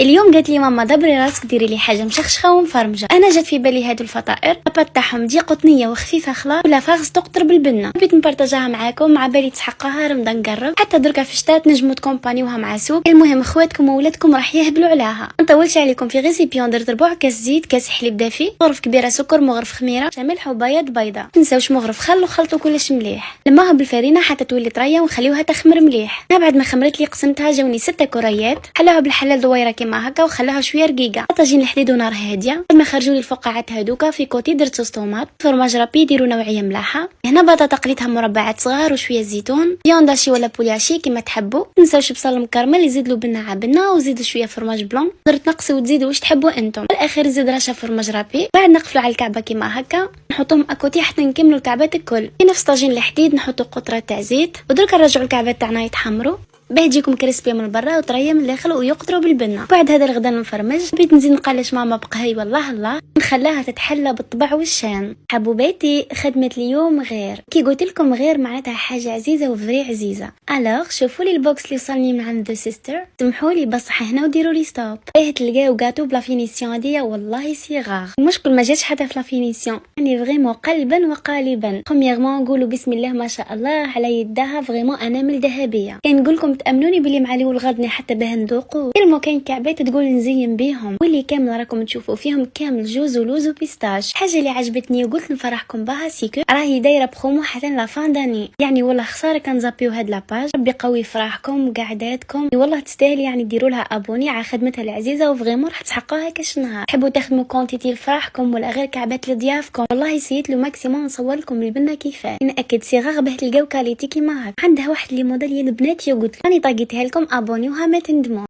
اليوم قالت لي ماما دبري راسك ديري لي حاجه مشخشخه ومفرمجه. انا جات في بالي هادو الفطائر الباط تاعهم دي قطنيه وخفيفه خلاص ولا فاغس تقطر بالبنه. حبيت نبارطاجاها معاكم، مع بالي تحققها رمضان قرب، حتى دركا في الشتاء تنجموا تكومبانيوها مع سوق. المهم خواتكم وولادكم راح يهبلوا عليها. ما نطولش عليكم، في ريسيبيون درت ربع كاس زيت، كاس حليب دافي، مغرف كبيره سكر، مغرف خميره، ملح وبياض بيضه. تنساوش مغرف خل وخلطوا كلش مليح. لماها بالفرينه حتى تولي طريه ونخليوها تخمر مليح. بعد ما خمرت لي قسمتها جاوني 6 كريات، حلاوها بالحلال دويره كيما هكا وخلاها شويه رقيقه. طاجين الحديد ونار هاديه. بعد ما خرجوا لي الفقاعات هذوكا في كوتي درت صوص طوماط، فرماج رابي ديروا نوعيه ملاحه. هنا بطاطا قليتها مربعات صغار وشويه زيتون، فيونداشي ولا بولياشي كيما تحبوا. تنساوش بصل مكرمل، يزيد له بنه عبنه وزيدوا شويه فرماج بلون. درت نقصي وتزيدوا واش تحبوا انتم. بالاخير زيد رشه فرماج رابي. بعد نقفلوا على الكعبه كيما هكا، نحطوهم اكوتي حتى نكملوا الكعبات الكل. في نفس طاجين الحديد نحطوا قطره تاع زيت، ودرك نرجعوا الكعبات تاعنا يتحمروا باه يجيكم كريسبي من برا وطريه من الداخل ويقطروا بالبنه. بعد هذا الغدا المفرمج بغيت نزيد نقالش ماما بقهي والله الله نخلاها تتحلى بالطبع والشان. حبوباتي خدمه اليوم غير كي قلت لكم غير معناتها حاجه عزيزه وفري عزيزه. الوغ شوفوا لي البوكس اللي وصلني من عند سيستر، سمحوا لي بصح هنا وديروا لي ستوب. باه تلقاو غاتو بلا فينيسيون هذيا والله صغار. المشكل ما جاتش حتى في لا فينيسيون، يعني فريمون قلبا وقالبا. برومييرمون نقولوا بسم الله ما شاء الله على يدها، فريمون انامل ذهبيه. كاين نقول لكم تامنوني بلي معلي والغدني حتى باه ندوقوا. كلمه كاين كعبات تقول نزين بيهم، واللي كامل راكم تشوفوا فيهم كامل جوز ولوز وبيستاش. حاجه اللي عجبتني وقلت نفرحكم بها سيكو راهي دايره برومو حتى لا فان داني، يعني والله خساره كنزابيو هاد لاباج. ربي قوي فرحكم وقعداتكم، والله تستاهل يعني ديروا لها ابوني على خدمتها العزيزه، وفريمون راح تحققوها كاش نهار. تحبوا تخدموا كونتيتي لفرحكم ولا غير كعبات لضيافكم، والله سيت لو ماكسيموم نصور لكم البنه كيفاه. ناكد صغار باه تلقاو كاليتي كيما هكا. عندها واحد لي موديل البنات يوغوت راني طاقيتها لكم، ابونيوها ما تندموا.